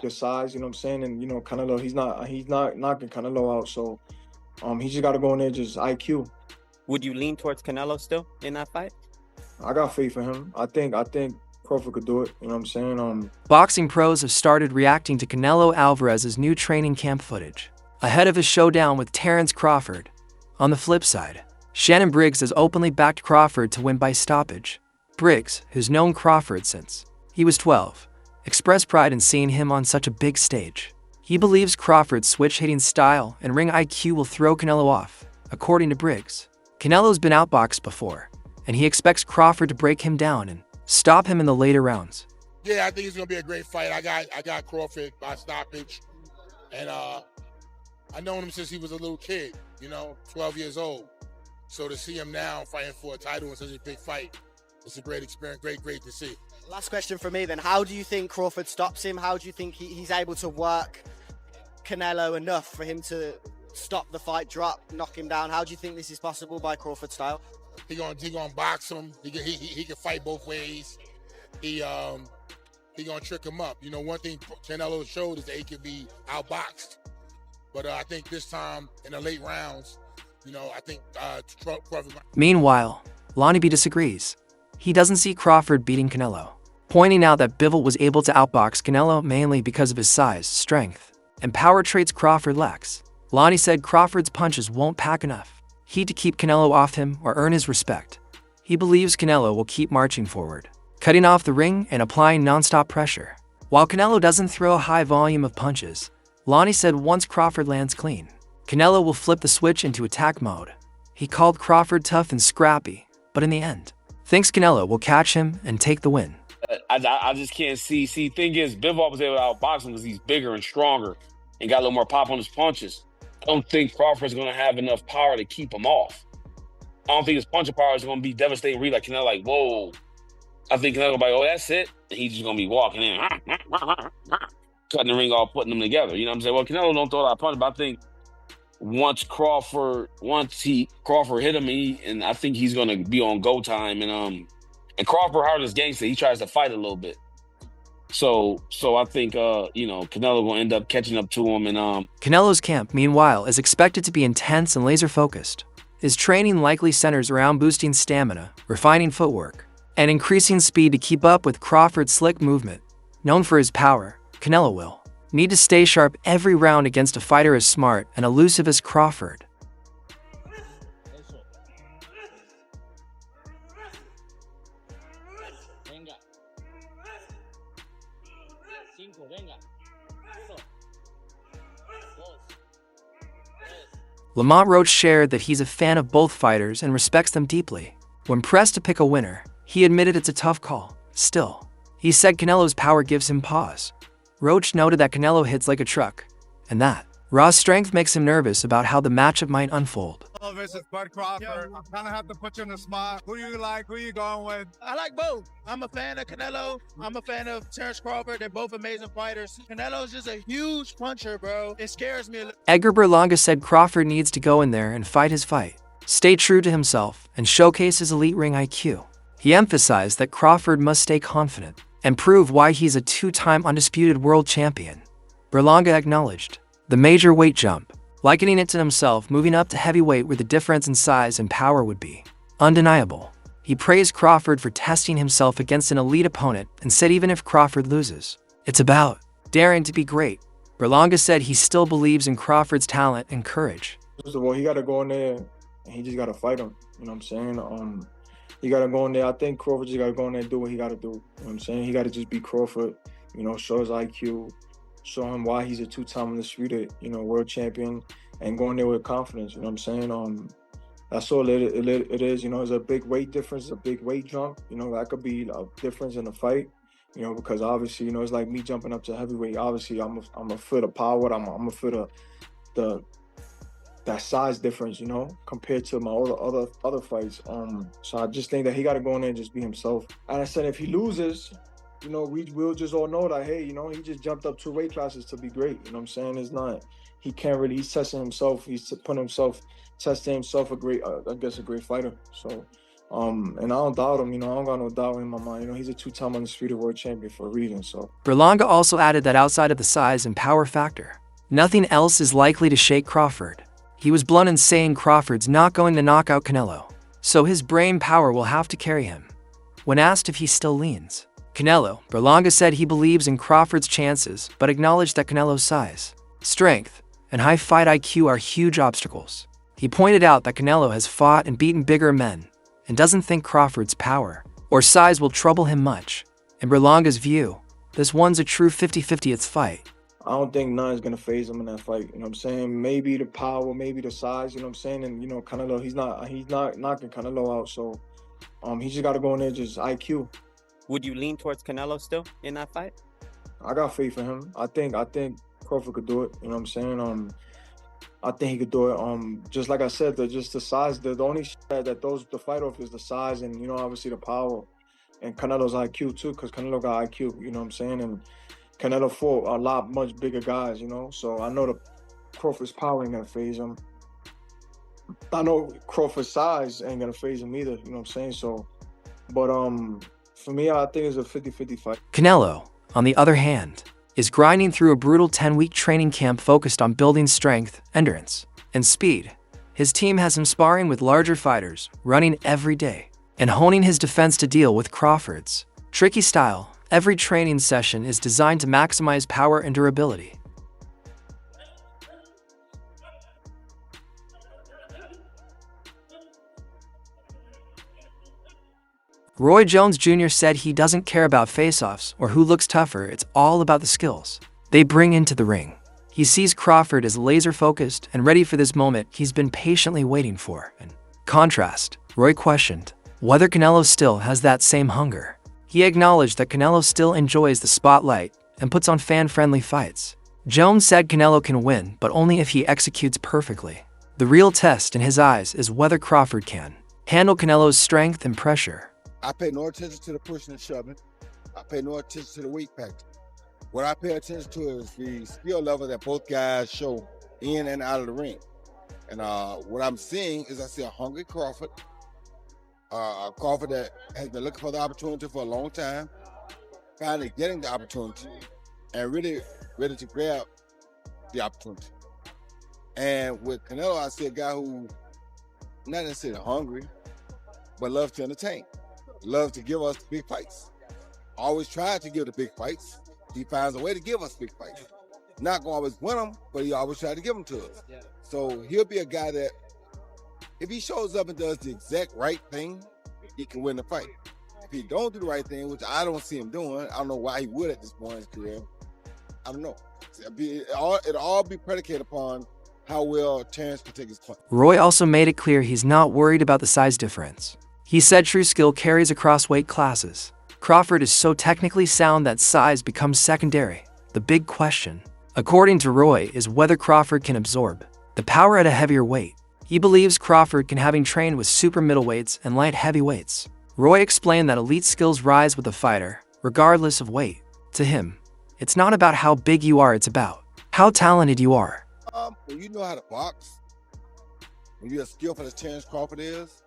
Good size, you know what I'm saying? And Canelo, he's not knocking Canelo out. So he just gotta go in there just IQ. Would you lean towards Canelo still in that fight? I got faith in him. I think Crawford could do it. You know what I'm saying? Boxing pros have started reacting to Canelo Alvarez's new training camp footage ahead of his showdown with Terence Crawford. On the flip side, Shannon Briggs has openly backed Crawford to win by stoppage. Briggs, who's known Crawford since he was 12, expressed pride in seeing him on such a big stage. He believes Crawford's switch-hitting style and ring IQ will throw Canelo off, according to Briggs. Canelo's been outboxed before, and he expects Crawford to break him down and stop him in the later rounds. Yeah, I think it's gonna be a great fight. I got Crawford by stoppage, and I known him since he was a little kid, 12 years old. So to see him now fighting for a title in such a big fight, it's a great experience. Great to see. Last question for me then. How do you think Crawford stops him? How do you think he's able to work Canelo enough for him to stop the fight, drop, knock him down? How do you think this is possible by Crawford style? He gonna box him. He can fight both ways. He gonna trick him up. One thing Canelo showed is that he could be outboxed. But I think this time in the late rounds, I think Crawford. Meanwhile, Lonnie B disagrees. He doesn't see Crawford beating Canelo, pointing out that Bivol was able to outbox Canelo mainly because of his size, strength, and power traits Crawford lacks. Lonnie said Crawford's punches won't pack enough heat to keep Canelo off him or earn his respect. He believes Canelo will keep marching forward, cutting off the ring and applying non-stop pressure. While Canelo doesn't throw a high volume of punches, Lonnie said once Crawford lands clean, Canelo will flip the switch into attack mode. He called Crawford tough and scrappy, but in the end, thinks Canelo will catch him and take the win. I just can't see. See, thing is, Bivol was able to outbox him because he's bigger and stronger and got a little more pop on his punches. I don't think Crawford's going to have enough power to keep him off. I don't think his punching power is going to be devastating. Really, like Canelo, like, whoa. I think Canelo will be like, oh, that's it. And he's just going to be walking in, cutting the ring off, putting them together. You know what I'm saying? Well, Canelo don't throw a lot of punches, but I think once Crawford hit him, and I think he's gonna be on go time. And Crawford hard as gangster, he tries to fight a little bit. So I think Canelo will end up catching up to him. And Canelo's camp, meanwhile, is expected to be intense and laser focused. His training likely centers around boosting stamina, refining footwork, and increasing speed to keep up with Crawford's slick movement. Known for his power, Canelo will need to stay sharp every round against a fighter as smart and elusive as Crawford. Lamont Roach shared that he's a fan of both fighters and respects them deeply. When pressed to pick a winner, he admitted it's a tough call. Still, he said Canelo's power gives him pause. Roach noted that Canelo hits like a truck, and that raw strength makes him nervous about how the matchup might unfold. Versus Bud Crawford. I kind of have to put you in the spot. Who do you like? Who you going with? I like both. I'm a fan of Canelo. I'm a fan of Terence Crawford. They're both amazing fighters. Canelo's just a huge puncher, bro. It scares me a little. Edgar Berlanga said Crawford needs to go in there and fight his fight, stay true to himself, and showcase his elite ring IQ. He emphasized that Crawford must stay confident and prove why he's a two-time undisputed world champion. Berlanga acknowledged the major weight jump, likening it to himself moving up to heavyweight where the difference in size and power would be undeniable. He praised Crawford for testing himself against an elite opponent and said even if Crawford loses, it's about daring to be great. Berlanga said he still believes in Crawford's talent and courage. First of all, he got to go in there and he just got to fight him. You know what I'm saying? He got to go in there. I think Crawford just got to go in there and do what he got to do. You know what I'm saying? He got to just be Crawford, show his IQ, show him why he's a two-time undisputed, world champion, and go in there with confidence. You know what I'm saying? That's all it is. It's a big weight difference, a big weight jump. That could be a difference in the fight. Because obviously, it's like me jumping up to heavyweight. Obviously, I'm a foot of power. I'm a foot of that size difference, compared to my other fights. So I just think that he got to go in there and just be himself. And I said, if he loses, we'll just all know that, hey, he just jumped up 2 weight classes to be great. You know what I'm saying? It's not, he's testing himself. He's testing himself a great fighter. So And I don't doubt him. You know, I don't got no doubt in my mind. You know, he's a two-time undisputed world champion for a reason. So Berlanga also added that outside of the size and power factor, nothing else is likely to shake Crawford. He was blunt in saying Crawford's not going to knock out Canelo, so his brain power will have to carry him. When asked if he still leans Canelo, Berlanga said he believes in Crawford's chances, but acknowledged that Canelo's size, strength, and high fight IQ are huge obstacles. He pointed out that Canelo has fought and beaten bigger men, and doesn't think Crawford's power or size will trouble him much. In Berlanga's view, this one's a true 50-50th fight. I don't think nothing's gonna phase him in that fight. You know what I'm saying? Maybe the power, maybe the size. You know what I'm saying? And you know, Canelo, he's not knocking Canelo out. So, he just got to go in there just IQ. Would you lean towards Canelo still in that fight? I got faith in him. I think Crawford could do it. You know what I'm saying? I think he could do it. Just like I said, just the size. The only that throws the fight off is the size, and you know, obviously the power, and Canelo's IQ too, because Canelo got IQ. You know what I'm saying? And Canelo fought a lot much bigger guys. You know, so I know the Crawford's power ain't gonna phase him. I know Crawford's size ain't gonna phase him either. You know what I'm saying? So, but for me, I think it's a 50-50 fight. Canelo, on the other hand, is grinding through a brutal 10-week training camp focused on building strength, endurance, and speed. His team has him sparring with larger fighters, running every day, and honing his defense to deal with Crawford's tricky style. Every training session is designed to maximize power and durability. Roy Jones Jr. said he doesn't care about face-offs or who looks tougher, it's all about the skills they bring into the ring. He sees Crawford as laser-focused and ready for this moment he's been patiently waiting for. In contrast, Roy questioned whether Canelo still has that same hunger. He acknowledged that Canelo still enjoys the spotlight and puts on fan-friendly fights. Jones said Canelo can win, but only if he executes perfectly. The real test in his eyes is whether Crawford can handle Canelo's strength and pressure. I pay no attention to the pushing and shoving. I pay no attention to the weight factor. What I pay attention to is the skill level that both guys show in and out of the ring. And what I'm seeing is I see a hungry Crawford, a Crawford that has been looking for the opportunity for a long time, finally getting the opportunity, and really ready to grab the opportunity. And with Canelo, I see a guy who not necessarily hungry, but loves to entertain. Loves to give us big fights. Always tries to give the big fights. He finds a way to give us big fights. Not gonna always win them, but he always tries to give them to us. Yeah. So he'll be a guy that, if he shows up and does the exact right thing, he can win the fight. If he don't do the right thing, which I don't see him doing, I don't know why he would at this point in his career. I don't know. It'll all be predicated upon how well Terrence can take his punch. Roy also made it clear he's not worried about the size difference. He said true skill carries across weight classes. Crawford is so technically sound that size becomes secondary. The big question, according to Roy, is whether Crawford can absorb the power at a heavier weight. He believes Crawford can, having trained with super middleweights and light heavyweights. Roy explained that elite skills rise with a fighter, regardless of weight. To him, it's not about how big you are, it's about how talented you are. When you know how to box, when you're as skillful as Terrence Crawford is,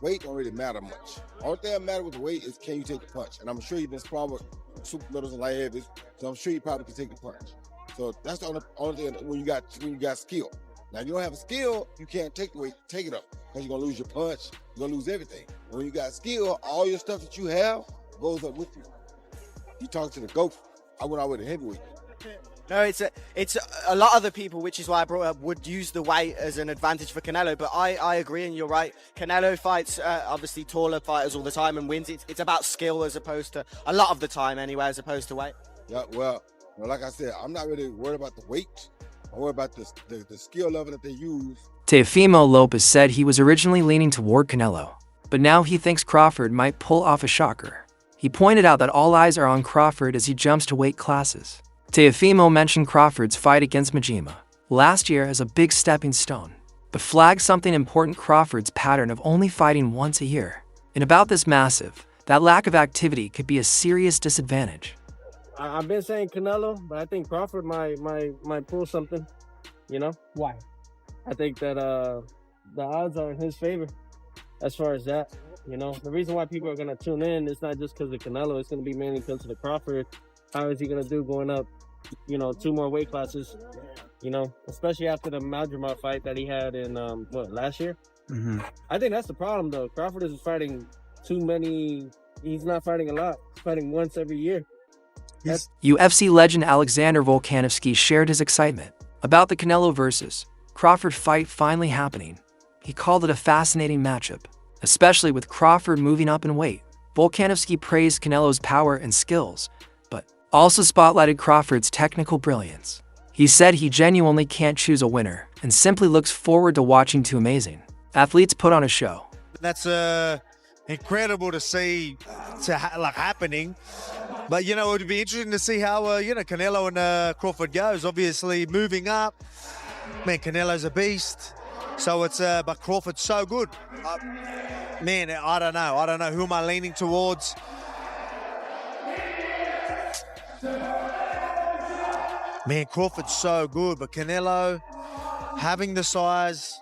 weight don't really matter much. All thing that matters with the weight is, can you take the punch? And I'm sure you've been sparring with super middles and light heavies, so I'm sure you probably can take the punch. So that's the only thing when you got skill. Now, if you don't have a skill, you can't take the weight, take it up, because you're gonna lose your punch, you're gonna lose everything. When you got skill, all your stuff that you have goes up with you. You talk to the GOAT. I went out with a heavyweight. No, it's a lot of the people, which is why I brought up, would use the weight as an advantage for Canelo. But I agree, and you're right. Canelo fights obviously taller fighters all the time and wins. It's about skill as opposed to, a lot of the time anyway, as opposed to weight. Yeah, well, like I said, I'm not really worried about the weight. I'm worried about the skill level that they use. Teofimo Lopez said he was originally leaning toward Canelo, but now he thinks Crawford might pull off a shocker. He pointed out that all eyes are on Crawford as he jumps to weight classes. Teofimo mentioned Crawford's fight against Majima last year as a big stepping stone, but flagged something important: Crawford's pattern of only fighting once a year. And about this massive, that lack of activity could be a serious disadvantage. I've been saying Canelo, but I think Crawford might pull something. You know? Why? I think that the odds are in his favor. as far as that. You know, the reason why people are gonna tune in is not just because of Canelo. It's gonna be mainly because of the Crawford. How is he gonna do going up? You know, 2 more weight classes. You know, especially after the Madrimov fight that he had in last year. Mm-hmm. I think that's the problem though. Crawford is fighting too many. He's not fighting a lot. He's fighting once every year. UFC legend Alexander Volkanovski shared his excitement about the Canelo versus Crawford fight finally happening. He called it a fascinating matchup, especially with Crawford moving up in weight. Volkanovski praised Canelo's power and skills, but also spotlighted Crawford's technical brilliance. He said he genuinely can't choose a winner and simply looks forward to watching two amazing athletes put on a show. That's incredible to see happening. But, you know, it would be interesting to see how, Canelo and Crawford goes. Obviously, moving up. Man, Canelo's a beast. So it's, but Crawford's so good. Man, I don't know. I don't know. Who am I leaning towards? Man, Crawford's so good, but Canelo having the size.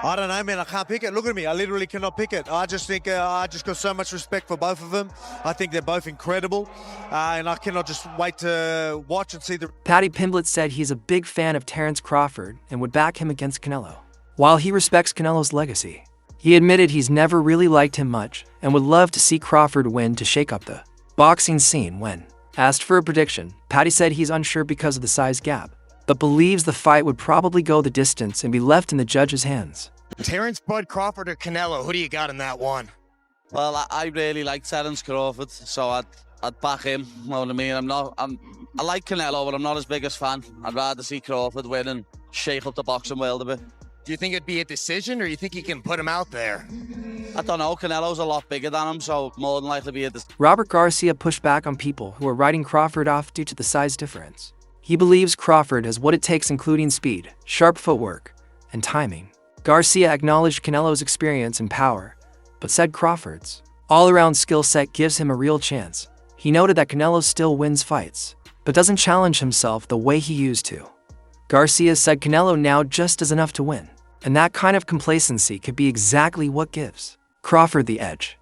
I don't know, man. I can't pick it. Look at me. I literally cannot pick it. I just think I just got so much respect for both of them. I think they're both incredible, and I cannot just wait to watch and see the... Paddy Pimblett said he's a big fan of Terence Crawford and would back him against Canelo. While he respects Canelo's legacy, he admitted he's never really liked him much and would love to see Crawford win to shake up the boxing scene. When asked for a prediction, Paddy said he's unsure because of the size gap, but believes the fight would probably go the distance and be left in the judge's hands. Terence Bud Crawford or Canelo? Who do you got in that one? Well, I really like Terence Crawford, so I'd back him. You know what I mean? I like Canelo, but I'm not his biggest fan. I'd rather see Crawford win and shake up the boxing world a bit. Do you think it'd be a decision, or you think he can put him out there? I don't know. Canelo's a lot bigger than him, so more than likely be a decision. Robert Garcia pushed back on people who are writing Crawford off due to the size difference. He believes Crawford has what it takes, including speed, sharp footwork, and timing. Garcia acknowledged Canelo's experience and power, but said Crawford's all-around skill set gives him a real chance. He noted that Canelo still wins fights, but doesn't challenge himself the way he used to. Garcia said Canelo now just does enough to win, and that kind of complacency could be exactly what gives Crawford the edge.